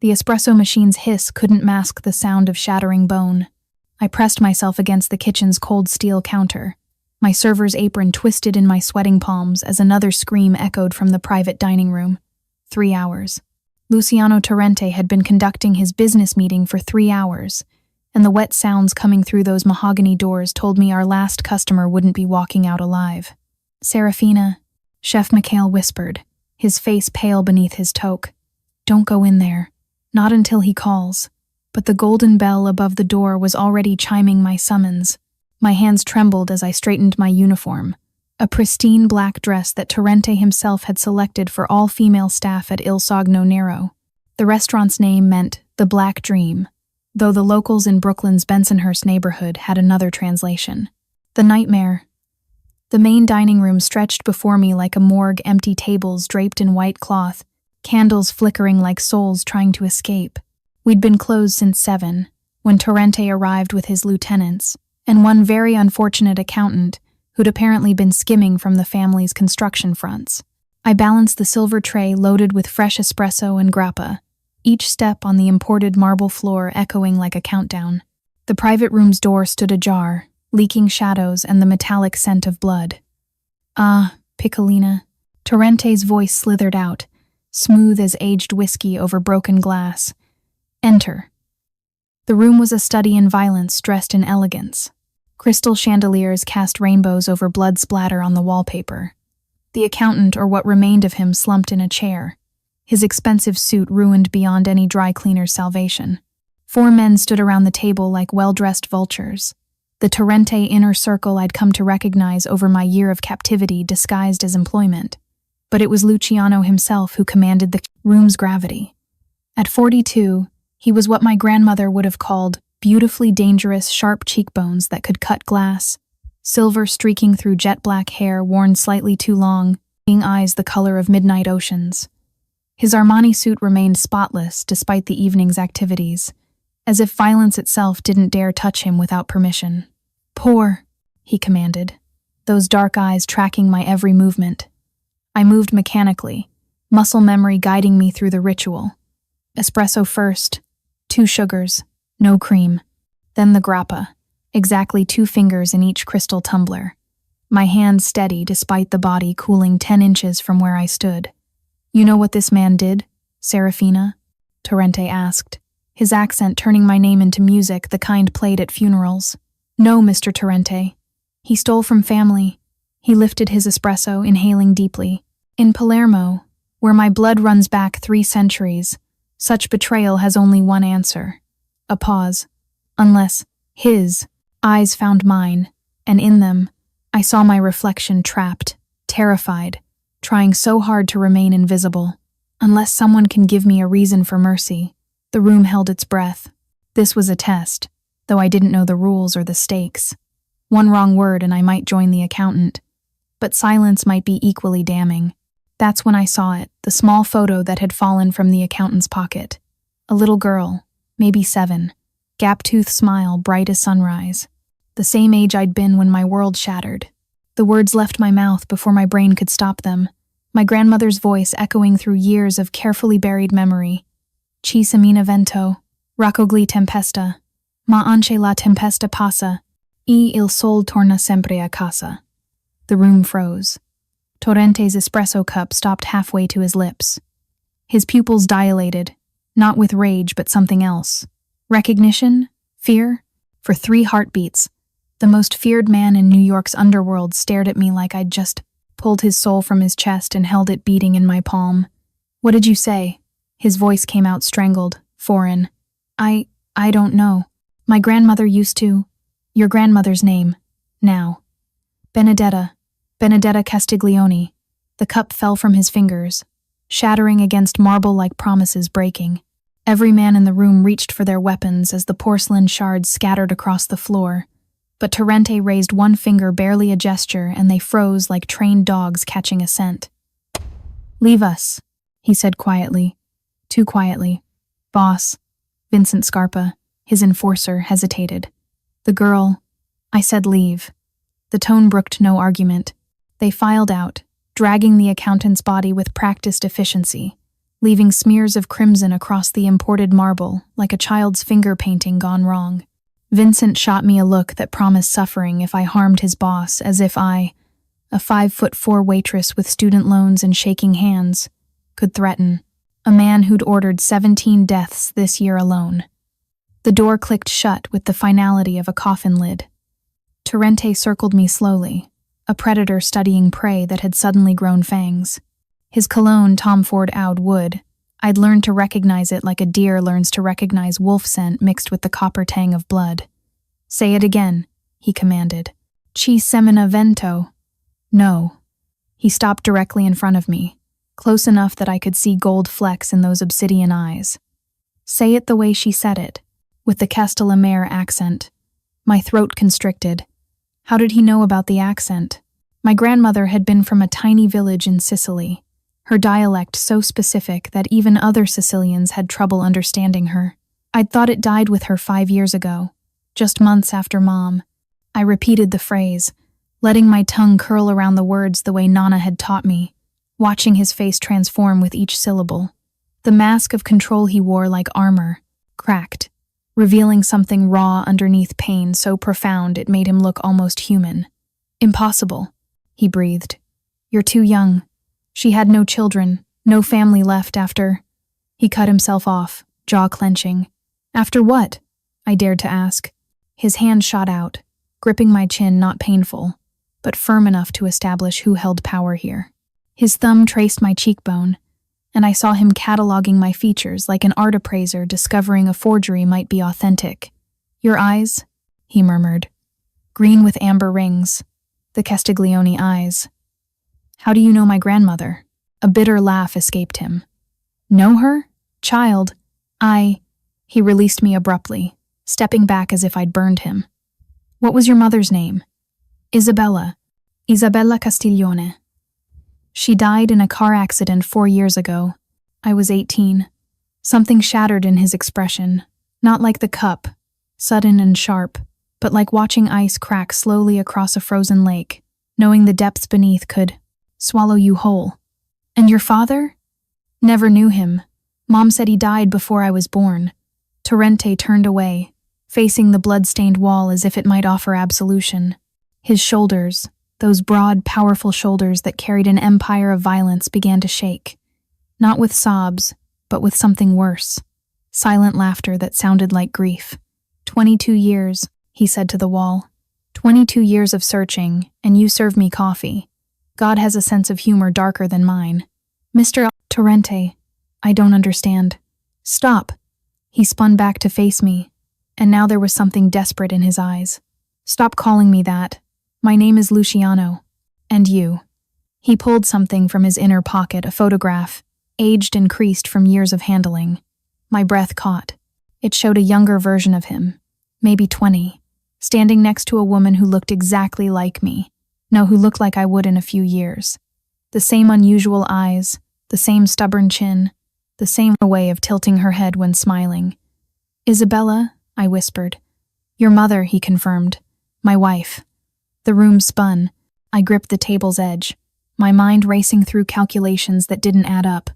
The espresso machine's hiss couldn't mask the sound of shattering bone. I pressed myself against the kitchen's cold steel counter. My server's apron twisted in my sweating palms as another scream echoed from the private dining room. 3 hours. Luciano Torrente had been conducting his business meeting for 3 hours, and the wet sounds coming through those mahogany doors told me our last customer wouldn't be walking out alive. "Serafina," Chef Mikhail whispered, his face pale beneath his toque. "Don't go in there. Not until he calls." But the golden bell above the door was already chiming my summons. My hands trembled as I straightened my uniform, a pristine black dress that Torrente himself had selected for all female staff at Il Sogno Nero. The restaurant's name meant The Black Dream, though the locals in Brooklyn's Bensonhurst neighborhood had another translation. The Nightmare. The main dining room stretched before me like a morgue, empty tables draped in white cloth, candles flickering like souls trying to escape. We'd been closed since 7, when Torrente arrived with his lieutenants, and one very unfortunate accountant who'd apparently been skimming from the family's construction fronts. I balanced the silver tray loaded with fresh espresso and grappa, each step on the imported marble floor echoing like a countdown. The private room's door stood ajar, leaking shadows and the metallic scent of blood. "Ah, Piccolina." Torrente's voice slithered out, smooth as aged whiskey over broken glass. "Enter." The room was a study in violence dressed in elegance. Crystal chandeliers cast rainbows over blood splatter on the wallpaper. The accountant, or what remained of him, slumped in a chair, his expensive suit ruined beyond any dry cleaner's salvation. 4 men stood around the table like well-dressed vultures, the Torrente inner circle I'd come to recognize over my year of captivity disguised as employment. But it was Luciano himself who commanded the room's gravity. At 42, he was what my grandmother would have called beautifully dangerous, sharp cheekbones that could cut glass, silver streaking through jet-black hair worn slightly too long, being eyes the color of midnight oceans. His Armani suit remained spotless despite the evening's activities, as if violence itself didn't dare touch him without permission. "Pour," he commanded, those dark eyes tracking my every movement. I moved mechanically, muscle memory guiding me through the ritual. Espresso first, 2 sugars, no cream. Then the grappa, exactly 2 fingers in each crystal tumbler. My hands steady despite the body cooling 10 inches from where I stood. "You know what this man did, Serafina?" Torrente asked, his accent turning my name into music, the kind played at funerals. "No, Mr. Torrente. He stole from family." He lifted his espresso, inhaling deeply. "In Palermo, where my blood runs back 3 centuries, such betrayal has only one answer." A pause. "Unless his eyes found mine, and in them, I saw my reflection trapped, terrified, trying so hard to remain invisible. Unless someone can give me a reason for mercy." The room held its breath. This was a test, though I didn't know the rules or the stakes. One wrong word and I might join the accountant. But silence might be equally damning. That's when I saw it, the small photo that had fallen from the accountant's pocket. A little girl, maybe 7, gap-toothed smile bright as sunrise. The same age I'd been when my world shattered. The words left my mouth before my brain could stop them, my grandmother's voice echoing through years of carefully buried memory. "Ci semina vento, raccogli tempesta, ma anche la tempesta passa, e il sol torna sempre a casa." The room froze. Torrente's espresso cup stopped halfway to his lips. His pupils dilated, not with rage but something else. Recognition? Fear? For 3 heartbeats, the most feared man in New York's underworld stared at me like I'd just pulled his soul from his chest and held it beating in my palm. "What did you say?" His voice came out strangled, foreign. I don't know. My grandmother used to. Your grandmother's name. Now. Benedetta Castiglione." The cup fell from his fingers, shattering against marble like promises breaking. Every man in the room reached for their weapons as the porcelain shards scattered across the floor. But Torrente raised one finger, barely a gesture, and they froze like trained dogs catching a scent. "Leave us," he said quietly. Too quietly. "Boss." Vincent Scarpa, his enforcer, hesitated. "The girl." I said leave. The tone brooked no argument. They filed out, dragging the accountant's body with practiced efficiency. leaving smears of crimson across the imported marble like a child's finger painting gone wrong. Vincent shot me a look that promised suffering if I harmed his boss, as if I, a 5'4" waitress with student loans and shaking hands, could threaten a man who'd ordered 17 deaths this year alone. The door clicked shut with the finality of a coffin lid. Torrente circled me slowly, a predator studying prey that had suddenly grown fangs. His cologne Tom Ford Oud wood. I'd learned to recognize it like a deer learns to recognize wolf scent mixed with the copper tang of blood. "Say it again," he commanded. "Ci semina vento." "No." He stopped directly in front of me, close enough that I could see gold flecks in those obsidian eyes. "Say it the way she said it, with the Castellamare accent." My throat constricted. How did he know about the accent? My grandmother had been from a tiny village in Sicily, her dialect so specific that even other Sicilians had trouble understanding her. I'd thought it died with her 5 years ago, just months after Mom. I repeated the phrase, letting my tongue curl around the words the way Nana had taught me, watching his face transform with each syllable. The mask of control he wore like armor cracked, revealing something raw underneath pain so profound it made him look almost human. "Impossible," he breathed. "You're too young. She had no children, no family left after—" He cut himself off, jaw clenching. "After what?" I dared to ask. His hand shot out, gripping my chin, not painful, but firm enough to establish who held power here. His thumb traced my cheekbone, and I saw him cataloging my features like an art appraiser discovering a forgery might be authentic. "Your eyes?" he murmured. "Green with amber rings. The Castiglione eyes." "How do you know my grandmother?" A bitter laugh escaped him. "Know her? Child, He released me abruptly, stepping back as if I'd burned him. "What was your mother's name?" "Isabella. Isabella Castiglione. She died in a car accident 4 years ago. I was 18. Something shattered in his expression, not like the cup, sudden and sharp, but like watching ice crack slowly across a frozen lake, knowing the depths beneath could swallow you whole. "And your father?" "Never knew him. Mom said he died before I was born." Torrente turned away, facing the blood-stained wall as if it might offer absolution. His shoulders, those broad, powerful shoulders that carried an empire of violence, began to shake. Not with sobs, but with something worse. Silent laughter that sounded like grief. 22 years, he said to the wall. 22 years of searching, and you serve me coffee. God has a sense of humor darker than mine. Mr. Torrente, I don't understand. Stop. He spun back to face me, and now there was something desperate in his eyes. Stop calling me that. My name is Luciano. And you. He pulled something from his inner pocket, a photograph, aged and creased from years of handling. My breath caught. It showed a younger version of him, maybe 20, standing next to a woman who looked exactly like me. No, who looked like I would in a few years. The same unusual eyes, the same stubborn chin, the same way of tilting her head when smiling. "Isabella," I whispered. "Your mother," he confirmed. "My wife." The room spun. I gripped the table's edge, my mind racing through calculations that didn't add up.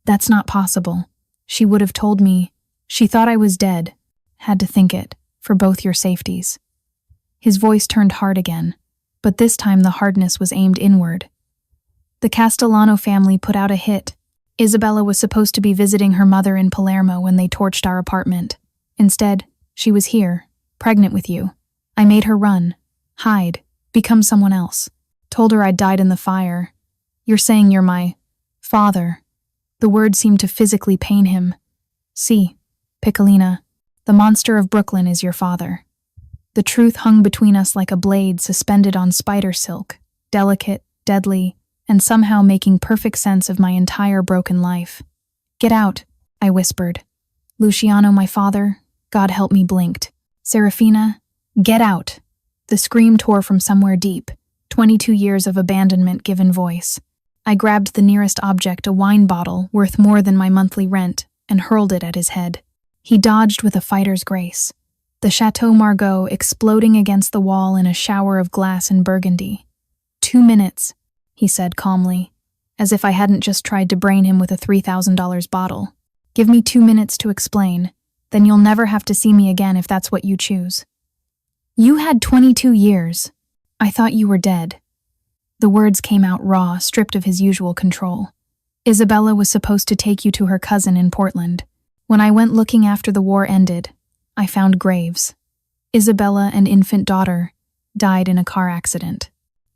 That's not possible. She would have told me. She thought I was dead. Had to think it, for both your safeties. His voice turned hard again, but this time the hardness was aimed inward. The Castellano family put out a hit. Isabella was supposed to be visiting her mother in Palermo when they torched our apartment. Instead, she was here, pregnant with you. I made her run, hide, become someone else. Told her I'd died in the fire. You're saying you're my father. The word seemed to physically pain him. See, Piccolina, the monster of Brooklyn is your father. The truth hung between us like a blade suspended on spider silk, delicate, deadly, and somehow making perfect sense of my entire broken life. "Get out," I whispered. Luciano, my father, God help me, blinked. "Serafina, get out." The scream tore from somewhere deep, 22 years of abandonment given voice. I grabbed the nearest object, a wine bottle worth more than my monthly rent, and hurled it at his head. He dodged with a fighter's grace, the Chateau Margaux exploding against the wall in a shower of glass and burgundy. 2 minutes, he said calmly, as if I hadn't just tried to brain him with a $3,000 bottle. Give me 2 minutes to explain, then you'll never have to see me again if that's what you choose. You had 22 years. I thought you were dead. The words came out raw, stripped of his usual control. Isabella was supposed to take you to her cousin in Portland. When I went looking after the war ended, I found graves. Isabella and infant daughter died in a car accident.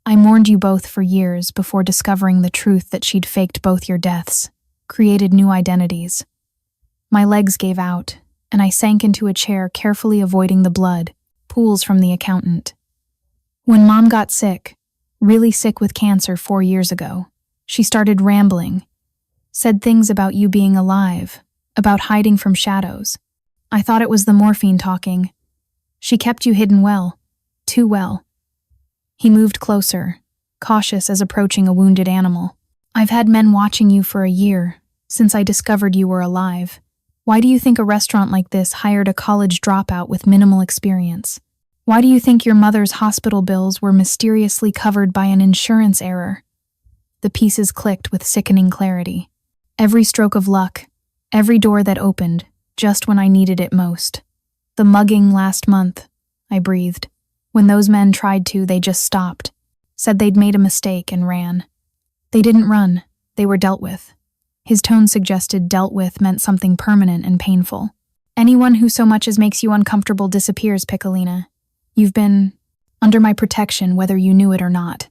I mourned you both for years before discovering the truth that she'd faked both your deaths, created new identities. My legs gave out, and I sank into a chair, carefully avoiding the blood pools from the accountant. When Mom got sick, really sick with cancer 4 years ago, she started rambling, said things about you being alive, about hiding from shadows. I thought it was the morphine talking. She kept you hidden well, too well. He moved closer, cautious as approaching a wounded animal. I've had men watching you for a year, since I discovered you were alive. Why do you think a restaurant like this hired a college dropout with minimal experience? Why do you think your mother's hospital bills were mysteriously covered by an insurance error? The pieces clicked with sickening clarity. Every stroke of luck, every door that opened, just when I needed it most. The mugging last month, I breathed. When those men tried to, they just stopped, said they'd made a mistake and ran. They didn't run, they were dealt with. His tone suggested dealt with meant something permanent and painful. Anyone who so much as makes you uncomfortable disappears, Piccolina. You've been under my protection whether you knew it or not.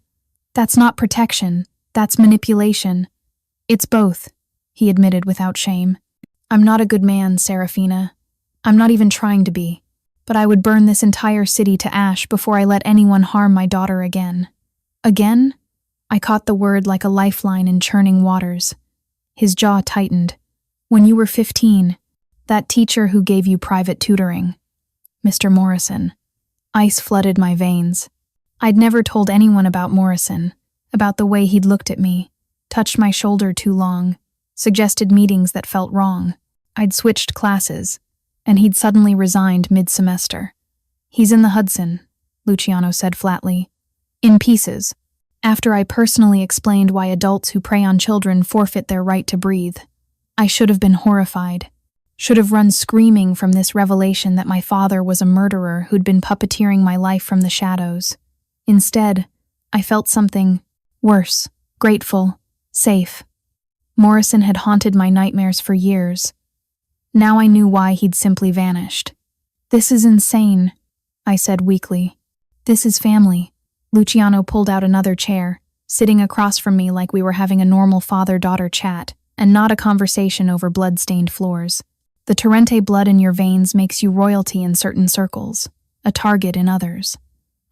That's not protection, that's manipulation. It's both, he admitted without shame. I'm not a good man, Serafina. I'm not even trying to be. But I would burn this entire city to ash before I let anyone harm my daughter again. Again? I caught the word like a lifeline in churning waters. His jaw tightened. When you were 15, that teacher who gave you private tutoring. Mr. Morrison. Ice flooded my veins. I'd never told anyone about Morrison, about the way he'd looked at me, touched my shoulder too long, suggested meetings that felt wrong. I'd switched classes, and he'd suddenly resigned mid-semester. He's in the Hudson, Luciano said flatly. In pieces, after I personally explained why adults who prey on children forfeit their right to breathe. I should have been horrified. Should have run screaming from this revelation that my father was a murderer who'd been puppeteering my life from the shadows. Instead, I felt something worse, grateful, safe. Morrison had haunted my nightmares for years. Now I knew why he'd simply vanished. This is insane, I said weakly. This is family. Luciano pulled out another chair, sitting across from me like we were having a normal father-daughter chat, and not a conversation over blood-stained floors. The Torrente blood in your veins makes you royalty in certain circles, a target in others.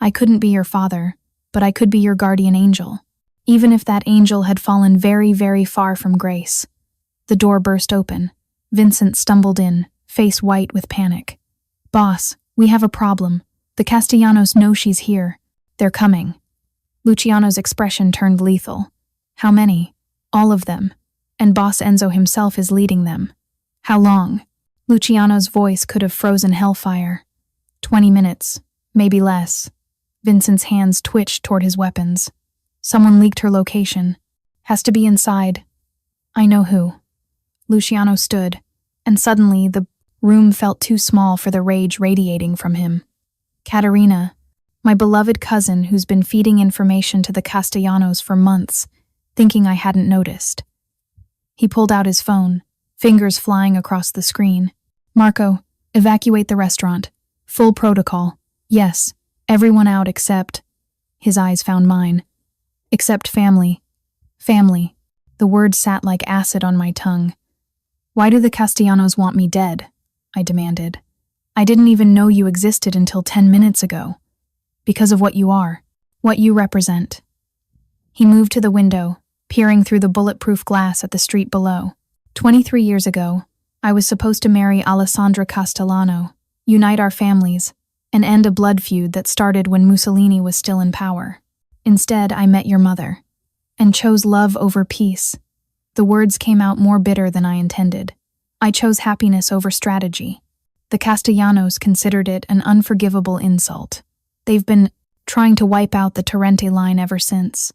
I couldn't be your father, but I could be your guardian angel, even if that angel had fallen very, very far from grace. The door burst open. Vincent stumbled in, face white with panic. Boss, we have a problem. The Castellanos know she's here. They're coming. Luciano's expression turned lethal. How many? All of them. And Boss Enzo himself is leading them. How long? Luciano's voice could have frozen hellfire. 20 minutes, maybe less. Vincent's hands twitched toward his weapons. Someone leaked her location. Has to be inside. I know who. Luciano stood, and suddenly the room felt too small for the rage radiating from him. Caterina, my beloved cousin who's been feeding information to the Castellanos for months, thinking I hadn't noticed. He pulled out his phone, fingers flying across the screen. Marco, evacuate the restaurant. Full protocol. Yes, everyone out except... His eyes found mine. Except family. Family. The word sat like acid on my tongue. Why do the Castellanos want me dead? I demanded. I didn't even know you existed until 10 minutes ago. Because of what you are, what you represent. He moved to the window, peering through the bulletproof glass at the street below. 23 years ago, I was supposed to marry Alessandra Castellano, unite our families, and end a blood feud that started when Mussolini was still in power. Instead, I met your mother, and chose love over peace. The words came out more bitter than I intended. I chose happiness over strategy. The Castellanos considered it an unforgivable insult. They've been trying to wipe out the Torrente line ever since.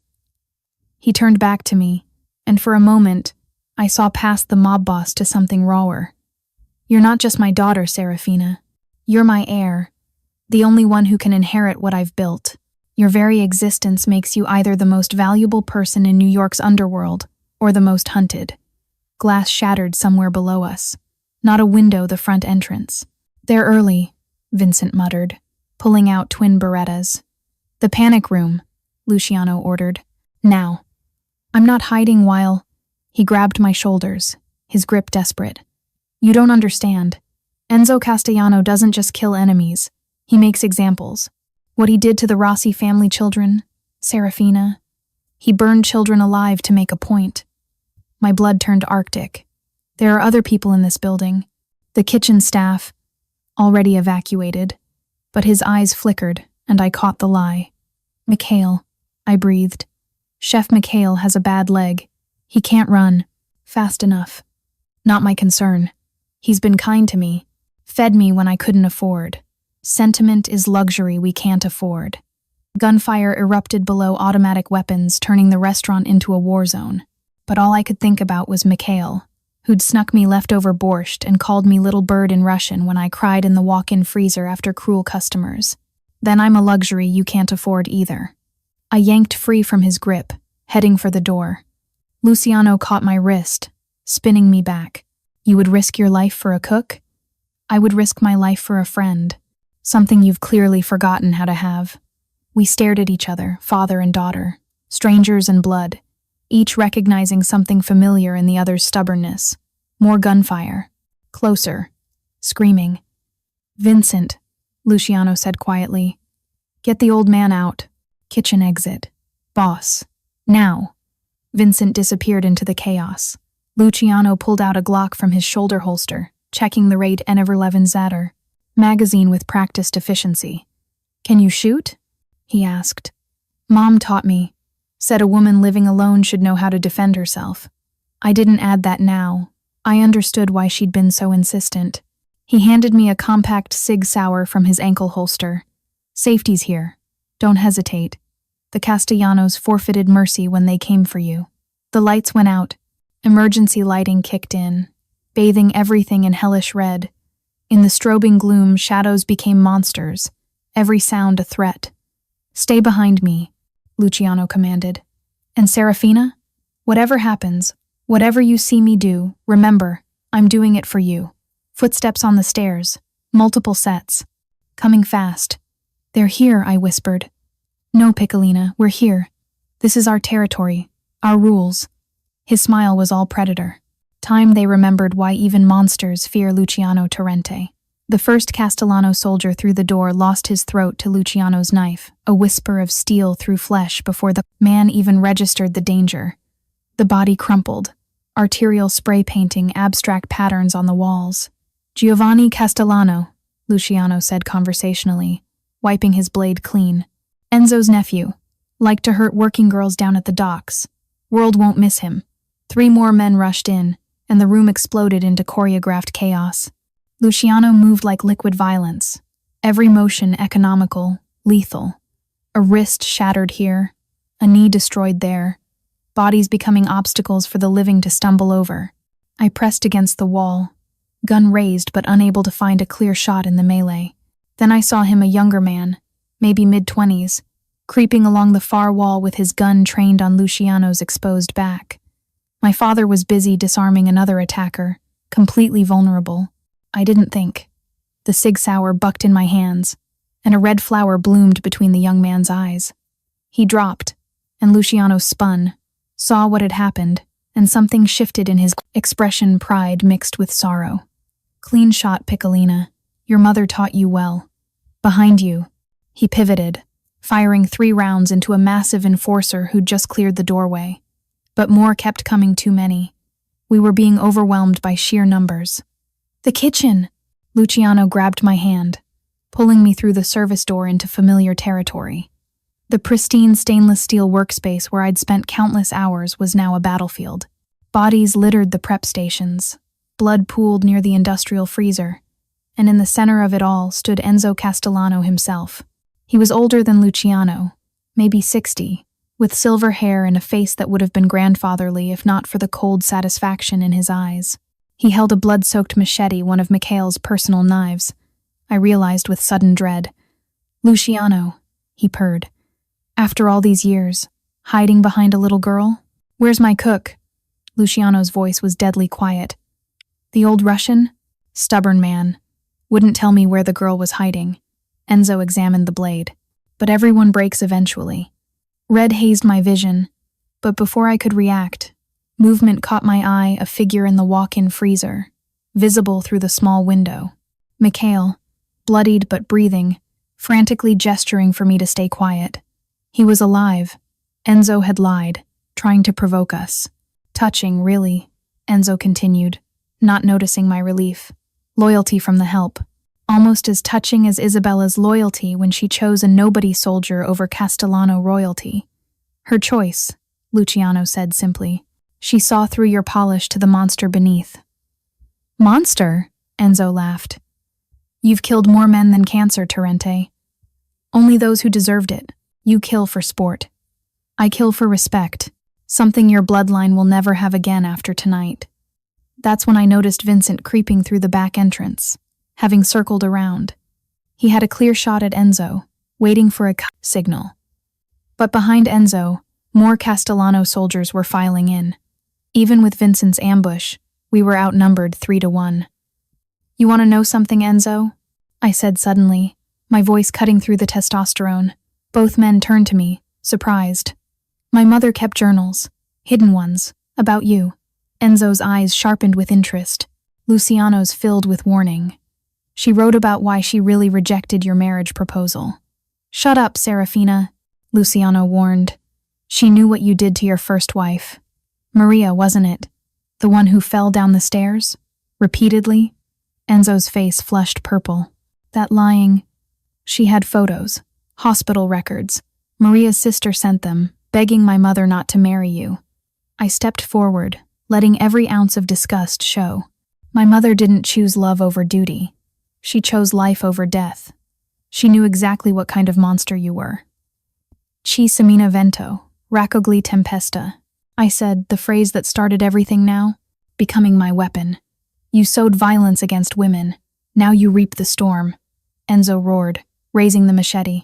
He turned back to me, and for a moment, I saw past the mob boss to something rawer. You're not just my daughter, Serafina. You're my heir, the only one who can inherit what I've built. Your very existence makes you either the most valuable person in New York's underworld or the most hunted. Glass shattered somewhere below us. Not a window, the front entrance. They're early, Vincent muttered, pulling out twin Berettas. The panic room, Luciano ordered. Now. I'm not hiding while... He grabbed my shoulders, his grip desperate. You don't understand. Enzo Castellano doesn't just kill enemies. He makes examples. What he did to the Rossi family children, Serafina. He burned children alive to make a point. My blood turned arctic. There are other people in this building. The kitchen staff, already evacuated. But his eyes flickered, and I caught the lie. Mikhail, I breathed. Chef Mikhail has a bad leg. He can't run fast enough. Not my concern. He's been kind to me, fed me when I couldn't afford. Sentiment is luxury we can't afford. Gunfire erupted below automatic weapons, turning the restaurant into a war zone. But all I could think about was Mikhail, who'd snuck me leftover borscht and called me little bird in Russian when I cried in the walk-in freezer after cruel customers. Then I'm a luxury you can't afford either. I yanked free from his grip, heading for the door. Luciano caught my wrist, spinning me back. You would risk your life for a cook? I would risk my life for a friend. Something you've clearly forgotten how to have. We stared at each other, father and daughter, strangers in blood, each recognizing something familiar in the other's stubbornness. More gunfire. Closer. Screaming. Vincent, Luciano said quietly. Get the old man out. Kitchen exit. Boss. Now. Vincent disappeared into the chaos. Luciano pulled out a Glock from his shoulder holster, checking the rate N11 Zatter. Magazine with practiced efficiency. Can you shoot? He asked. Mom taught me. Said a woman living alone should know how to defend herself. I didn't add that now. I understood why she'd been so insistent. He handed me a compact Sig Sauer from his ankle holster. Safety's here. Don't hesitate. The Castellanos forfeited mercy when they came for you. The lights went out. Emergency lighting kicked in, bathing everything in hellish red. In the strobing gloom, shadows became monsters, every sound a threat. Stay behind me, Luciano commanded. And Serafina? Whatever happens, whatever you see me do, remember, I'm doing it for you. Footsteps on the stairs, multiple sets. Coming fast. They're here, I whispered. No, Piccolina, we're here. This is our territory, our rules. His smile was all predator. Time they remembered why even monsters fear Luciano Torrente. The first Castellano soldier through the door lost his throat to Luciano's knife, a whisper of steel through flesh before the man even registered the danger. The body crumpled, arterial spray painting abstract patterns on the walls. Giovanni Castellano, Luciano said conversationally, wiping his blade clean. Enzo's nephew. Liked to hurt working girls down at the docks. World won't miss him. 3 more men rushed in, and the room exploded into choreographed chaos. Luciano moved like liquid violence. Every motion economical, lethal. A wrist shattered here, a knee destroyed there. Bodies becoming obstacles for the living to stumble over. I pressed against the wall, gun raised but unable to find a clear shot in the melee. Then I saw him, a younger man, maybe mid-20s, creeping along the far wall with his gun trained on Luciano's exposed back. My father was busy disarming another attacker, completely vulnerable. I didn't think. The Sig Sauer bucked in my hands, and a red flower bloomed between the young man's eyes. He dropped, and Luciano spun, saw what had happened, and something shifted in his expression, pride mixed with sorrow. Clean shot, Piccolina. Your mother taught you well. Behind you. He pivoted, firing 3 rounds into a massive enforcer who'd just cleared the doorway. But more kept coming, too many. We were being overwhelmed by sheer numbers. The kitchen! Luciano grabbed my hand, pulling me through the service door into familiar territory. The pristine stainless steel workspace where I'd spent countless hours was now a battlefield. Bodies littered the prep stations. Blood pooled near the industrial freezer. And in the center of it all stood Enzo Castellano himself. He was older than Luciano, maybe 60, with silver hair and a face that would have been grandfatherly if not for the cold satisfaction in his eyes. He held a blood-soaked machete, one of Mikhail's personal knives. I realized with sudden dread. "Luciano," he purred. "After all these years, hiding behind a little girl? Where's my cook?" Luciano's voice was deadly quiet. "The old Russian? Stubborn man. Wouldn't tell me where the girl was hiding." Enzo examined the blade. "But everyone breaks eventually." Red hazed my vision, but before I could react, movement caught my eye, a figure in the walk-in freezer, visible through the small window. Mikhail, bloodied but breathing, frantically gesturing for me to stay quiet. He was alive. Enzo had lied, trying to provoke us. "Touching, really," Enzo continued, not noticing my relief. "Loyalty from the help. Almost as touching as Isabella's loyalty when she chose a nobody soldier over Castellano royalty. Her choice," Luciano said simply. "She saw through your polish to the monster beneath." "Monster?" Enzo laughed. "You've killed more men than cancer, Torrente. Only those who deserved it. You kill for sport. I kill for respect, something your bloodline will never have again after tonight." That's when I noticed Vincent creeping through the back entrance, having circled around. He had a clear shot at Enzo, waiting for a signal. But behind Enzo, more Castellano soldiers were filing in. Even with Vincent's ambush, we were outnumbered 3-1. "You want to know something, Enzo?" I said suddenly, my voice cutting through the testosterone. Both men turned to me, surprised. "My mother kept journals, hidden ones, about you." Enzo's eyes sharpened with interest. Luciano's filled with warning. "She wrote about why she really rejected your marriage proposal." "Shut up, Serafina," Luciano warned. "She knew what you did to your first wife. Maria, wasn't it? The one who fell down the stairs? Repeatedly?" Enzo's face flushed purple. "That lying." "She had photos, hospital records. Maria's sister sent them, begging my mother not to marry you." I stepped forward, letting every ounce of disgust show. "My mother didn't choose love over duty. She chose life over death. She knew exactly what kind of monster you were." "Ci semina vento, raccogli tempesta," I said, the phrase that started everything now, becoming my weapon. "You sowed violence against women. Now you reap the storm." Enzo roared, raising the machete.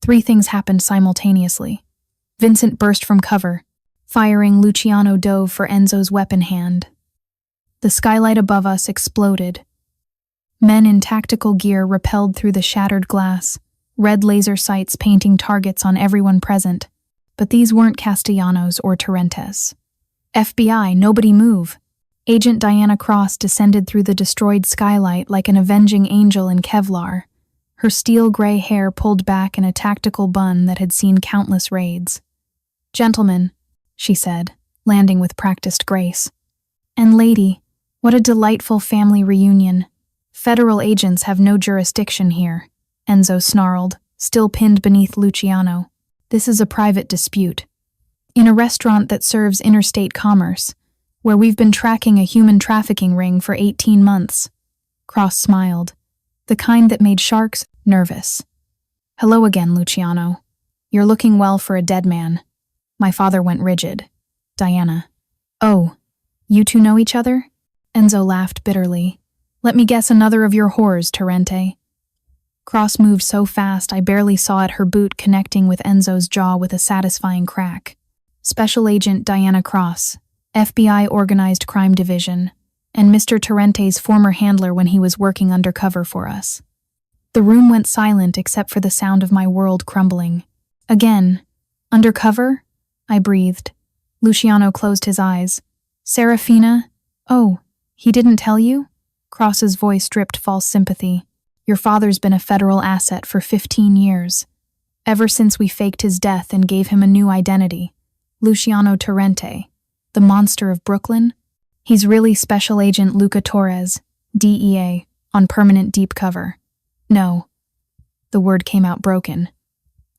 3 things happened simultaneously. Vincent burst from cover. Firing, Luciano dove for Enzo's weapon hand. The skylight above us exploded. Men in tactical gear rappelled through the shattered glass, red laser sights painting targets on everyone present. But these weren't Castellanos or Torrentes. "FBI, nobody move." Agent Diana Cross descended through the destroyed skylight like an avenging angel in Kevlar, her steel-gray hair pulled back in a tactical bun that had seen countless raids. "Gentlemen," she said, landing with practiced grace. "And lady, what a delightful family reunion. Federal agents have no jurisdiction here," Enzo snarled, still pinned beneath Luciano. "This is a private dispute. In a restaurant that serves interstate commerce, where we've been tracking a human trafficking ring for 18 months. Cross smiled, the kind that made sharks nervous. "Hello again, Luciano. You're looking well for a dead man." My father went rigid. "Diana." "Oh, you two know each other?" Enzo laughed bitterly. "Let me guess another of your whores, Torrente." Cross moved so fast I barely saw it, her boot connecting with Enzo's jaw with a satisfying crack. "Special Agent Diana Cross, FBI Organized Crime Division, and Mr. Torrente's former handler when he was working undercover for us." The room went silent except for the sound of my world crumbling. "Again, undercover?" I breathed. Luciano closed his eyes. "Serafina? Oh, he didn't tell you?" Cross's voice dripped false sympathy. "Your father's been a federal asset for 15 years. Ever since we faked his death and gave him a new identity. Luciano Torrente, the monster of Brooklyn. He's really Special Agent Luca Torres, DEA, on permanent deep cover." "No." The word came out broken.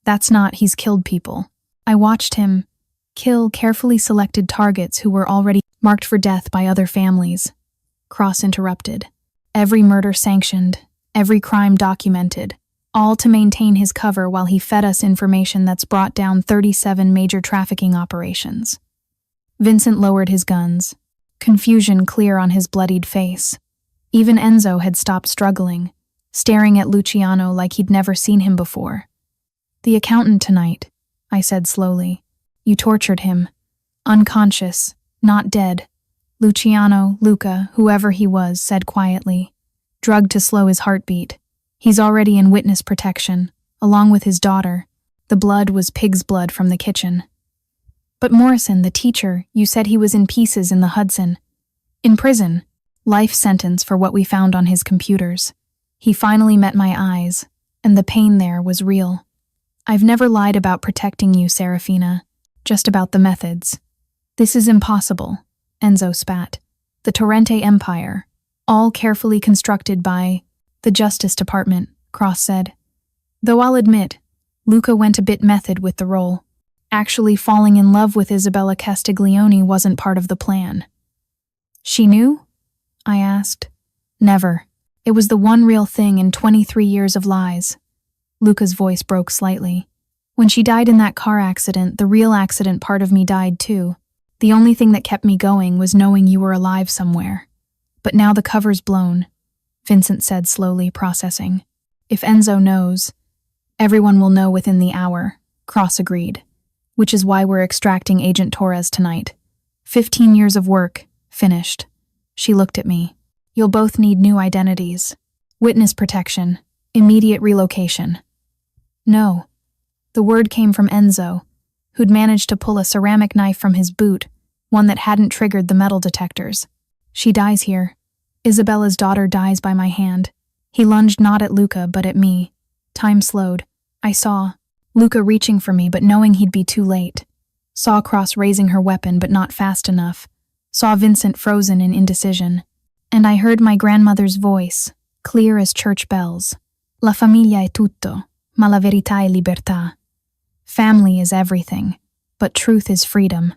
"That's not, he's killed people. I watched him kill carefully selected targets who were already marked for death by other families." Cross interrupted. "Every murder sanctioned, every crime documented, all to maintain his cover while he fed us information that's brought down 37 major trafficking operations. Vincent lowered his guns, confusion clear on his bloodied face. Even Enzo had stopped struggling, staring at Luciano like he'd never seen him before. "The accountant tonight," I said slowly. "You tortured him. Unconscious, not dead." Luciano, Luca, whoever he was, said quietly. "Drugged to slow his heartbeat. He's already in witness protection, along with his daughter. The blood was pig's blood from the kitchen." "But Morrison, the teacher, you said he was in pieces in the Hudson. In prison. Life sentence for what we found on his computers. He finally met my eyes, and the pain there was real. I've never lied about protecting you, Serafina, just about the methods. This is impossible," Enzo spat. "The Torrente Empire, all carefully constructed by the Justice Department," Cross said. "Though I'll admit, Luca went a bit method with the role. Actually falling in love with Isabella Castiglione wasn't part of the plan." "She knew?" I asked. "Never. It was the one real thing in 23 years of lies." Luca's voice broke slightly. "When she died in that car accident, the real accident part of me died too. The only thing that kept me going was knowing you were alive somewhere. But now the cover's blown," Vincent said slowly, processing. "If Enzo knows, everyone will know within the hour," Cross agreed. "Which is why we're extracting Agent Torres tonight. 15 years of work, finished." She looked at me. "You'll both need new identities. Witness protection. Immediate relocation." "No." The word came from Enzo, who'd managed to pull a ceramic knife from his boot, one that hadn't triggered the metal detectors. "She dies here. Isabella's daughter dies by my hand." He lunged not at Luca, but at me. Time slowed. I saw Luca reaching for me, but knowing he'd be too late. Saw Cross raising her weapon, but not fast enough. Saw Vincent frozen in indecision. And I heard my grandmother's voice, clear as church bells. "La famiglia è tutto, ma la verità è libertà." Family is everything, but truth is freedom.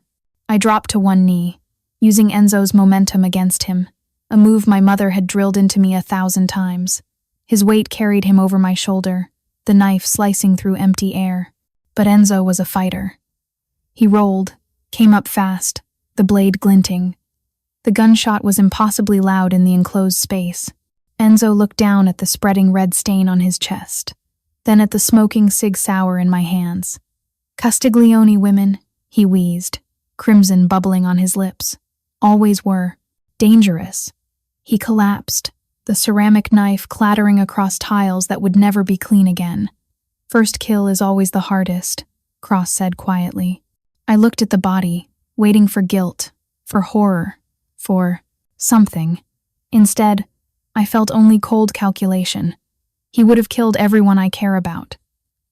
I dropped to one knee, using Enzo's momentum against him, a move my mother had drilled into me 1,000 times. His weight carried him over my shoulder, the knife slicing through empty air. But Enzo was a fighter. He rolled, came up fast, the blade glinting. The gunshot was impossibly loud in the enclosed space. Enzo looked down at the spreading red stain on his chest, then at the smoking Sig Sauer in my hands. "Castiglione women," he wheezed, crimson bubbling on his lips. "Always were. Dangerous." He collapsed, the ceramic knife clattering across tiles that would never be clean again. "First kill is always the hardest," Cross said quietly. I looked at the body, waiting for guilt, for horror, for something. Instead, I felt only cold calculation. He would have killed everyone I care about.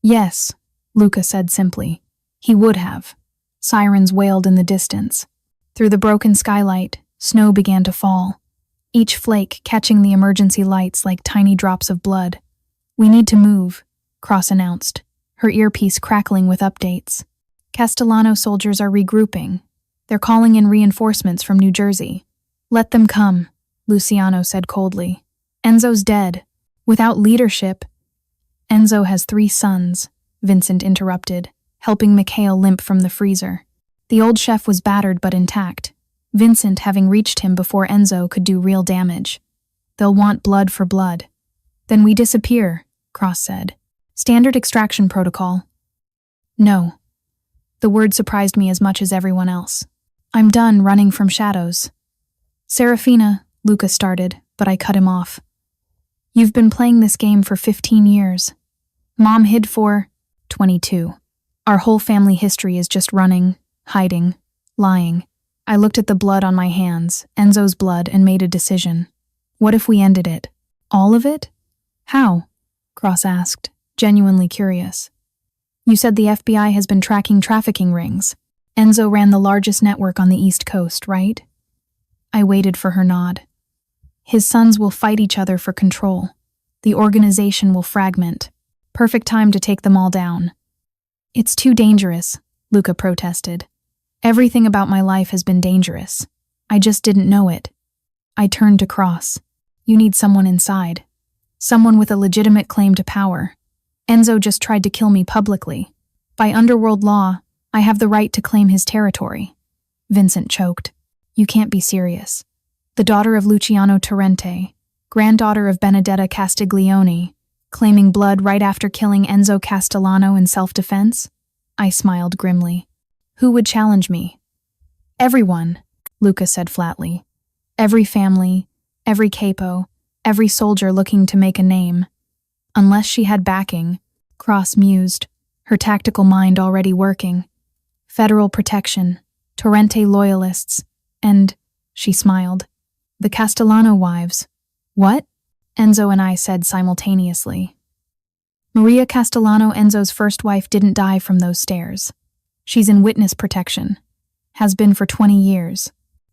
"Yes," Luca said simply. "He would have." Sirens wailed in the distance. Through the broken skylight, snow began to fall, each flake catching the emergency lights like tiny drops of blood. "We need to move," Cross announced, her earpiece crackling with updates. "Castellano soldiers are regrouping. They're calling in reinforcements from New Jersey." "Let them come," Luciano said coldly. "Enzo's dead. Without leadership—" "Enzo has 3 sons," Vincent interrupted, helping Mikhail limp from the freezer. The old chef was battered but intact, Vincent having reached him before Enzo could do real damage. "They'll want blood for blood." "Then we disappear," Cross said. "Standard extraction protocol." "No." The word surprised me as much as everyone else. "I'm done running from shadows." "Serafina," Luca started, but I cut him off. "You've been playing this game for 15 years. Mom hid for 22. Our whole family history is just running, hiding, lying." I looked at the blood on my hands, Enzo's blood, and made a decision. What if we ended it? All of it? "How?" Cross asked, genuinely curious. "You said the FBI has been tracking trafficking rings. Enzo ran the largest network on the East Coast, right?" I waited for her nod. "His sons will fight each other for control. The organization will fragment. Perfect time to take them all down." "It's too dangerous," Luca protested. "Everything about my life has been dangerous. I just didn't know it." I turned to Cross. "You need someone inside. Someone with a legitimate claim to power. Enzo just tried to kill me publicly. By underworld law, I have the right to claim his territory. Vincent choked. You can't be serious. The daughter of Luciano Torrente, granddaughter of Benedetta Castiglione, claiming blood right after killing Enzo Castellano in self-defense? I smiled grimly. Who would challenge me? Everyone, Luca said flatly. Every family, every capo, every soldier looking to make a name. Unless she had backing, Cross mused, her tactical mind already working. Federal protection, Torrente loyalists, and, she smiled, the Castellano wives. What? Enzo and I said simultaneously. Maria Castellano, Enzo's first wife, didn't die from those stairs. She's in witness protection. Has been for 20 years.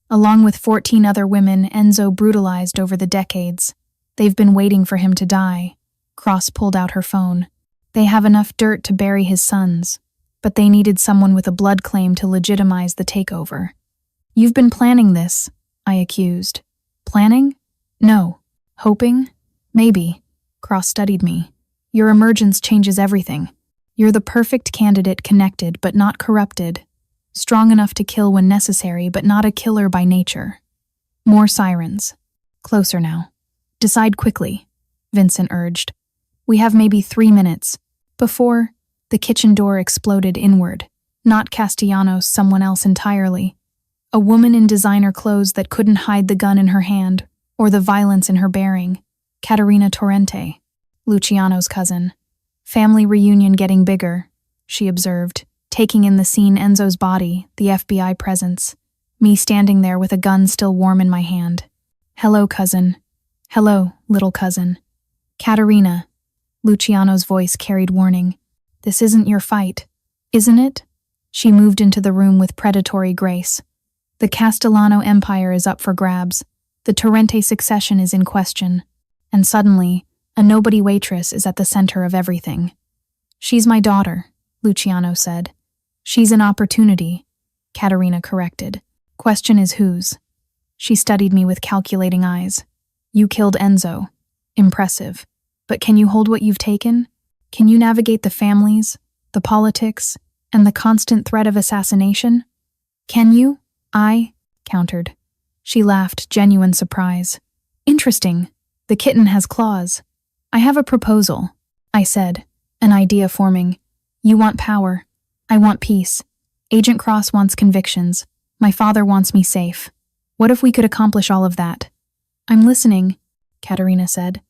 Along with 14 other women Enzo brutalized over the decades. They've been waiting for him to die. Cross pulled out her phone. They have enough dirt to bury his sons, but they needed someone with a blood claim to legitimize the takeover. You've been planning this, I accused. Planning? No. Hoping? Maybe. Cross studied me. Your emergence changes everything. You're the perfect candidate, connected but not corrupted. Strong enough to kill when necessary, but not a killer by nature. More sirens. Closer now. Decide quickly, Vincent urged. We have maybe 3 minutes. Before, the kitchen door exploded inward. Not Castellanos, someone else entirely. A woman in designer clothes that couldn't hide the gun in her hand, or the violence in her bearing. Caterina Torrente, Luciano's cousin. Family reunion getting bigger, she observed, taking in the scene. Enzo's body, the FBI presence. Me standing there with a gun still warm in my hand. Hello, cousin. Hello, little cousin. Caterina. Luciano's voice carried warning. This isn't your fight, isn't it? She moved into the room with predatory grace. The Castellano Empire is up for grabs. The Torrente succession is in question. And suddenly, a nobody waitress is at the center of everything. She's my daughter, Luciano said. She's an opportunity, Caterina corrected. Question is whose? She studied me with calculating eyes. You killed Enzo. Impressive. But can you hold what you've taken? Can you navigate the families, the politics, and the constant threat of assassination? Can you? I countered. She laughed, genuine surprise. Interesting. The kitten has claws. I have a proposal, I said, an idea forming. You want power. I want peace. Agent Cross wants convictions. My father wants me safe. What if we could accomplish all of that? I'm listening, Caterina said.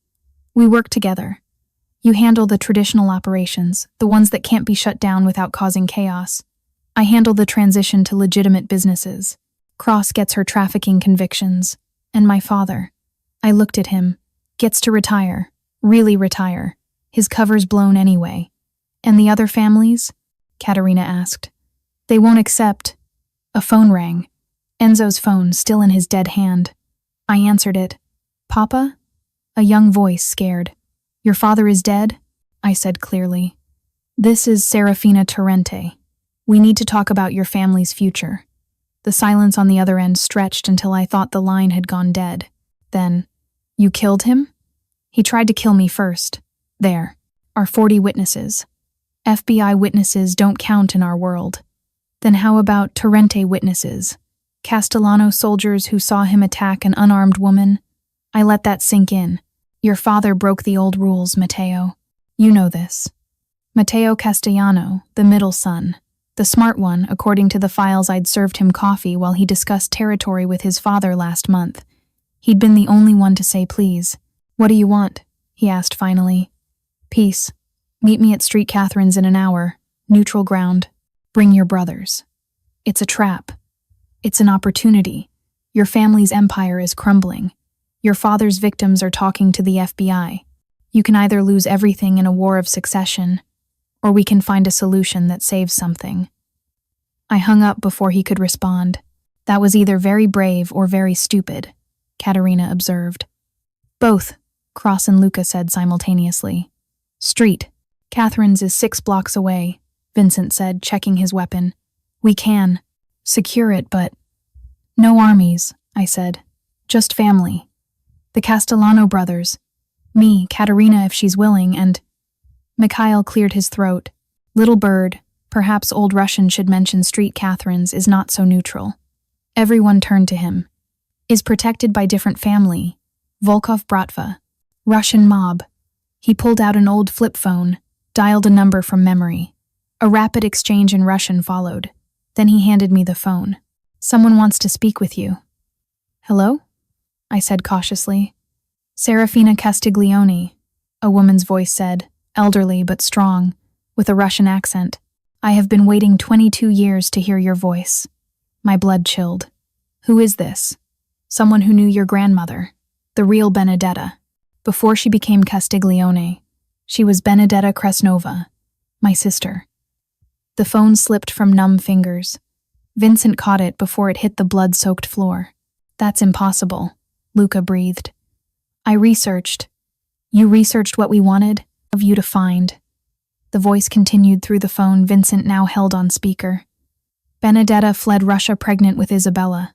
We work together. You handle the traditional operations, the ones that can't be shut down without causing chaos. I handle the transition to legitimate businesses. Cross gets her trafficking convictions. And my father, I looked at him, gets to retire, really retire. His cover's blown anyway. And the other families? Caterina asked. They won't accept. A phone rang. Enzo's phone, still in his dead hand. I answered it. Papa? A young voice, scared. Your father is dead? I said clearly. This is Serafina Torrente. We need to talk about your family's future. The silence on the other end stretched until I thought the line had gone dead. Then, you killed him? He tried to kill me first. There are 40 witnesses. FBI witnesses don't count in our world. Then how about Torrente witnesses? Castellano soldiers who saw him attack an unarmed woman? I let that sink in. Your father broke the old rules, Matteo. You know this. Matteo Castellano, the middle son. The smart one, according to the files. I'd served him coffee while he discussed territory with his father last month. He'd been the only one to say please. What do you want? He asked finally. Peace. Meet me at Street Catherine's in an hour. Neutral ground. Bring your brothers. It's a trap. It's an opportunity. Your family's empire is crumbling. Your father's victims are talking to the FBI. You can either lose everything in a war of succession, or we can find a solution that saves something. I hung up before he could respond. That was either very brave or very stupid, Caterina observed. Both, Cross and Luca said simultaneously. Street. Catherine's is 6 blocks away, Vincent said, checking his weapon. We can secure it, but... No armies, I said. Just family. The Castellano brothers. Me, Caterina if she's willing, and... Mikhail cleared his throat. Little bird, perhaps old Russian should mention Street Catherine's is not so neutral. Everyone turned to him. Is protected by different family. Volkov Bratva. Russian mob. He pulled out an old flip phone, dialed a number from memory. A rapid exchange in Russian followed. Then he handed me the phone. Someone wants to speak with you. Hello? I said cautiously. Serafina Castiglione, a woman's voice said, elderly but strong, with a Russian accent. I have been waiting 22 years to hear your voice. My blood chilled. Who is this? Someone who knew your grandmother, the real Benedetta. Before she became Castiglione, she was Benedetta Kresnova, my sister. The phone slipped from numb fingers. Vincent caught it before it hit the blood-soaked floor. That's impossible, Luca breathed. I researched. You researched what we wanted of you to find. The voice continued through the phone Vincent now held on speaker. Benedetta fled Russia pregnant with Isabella,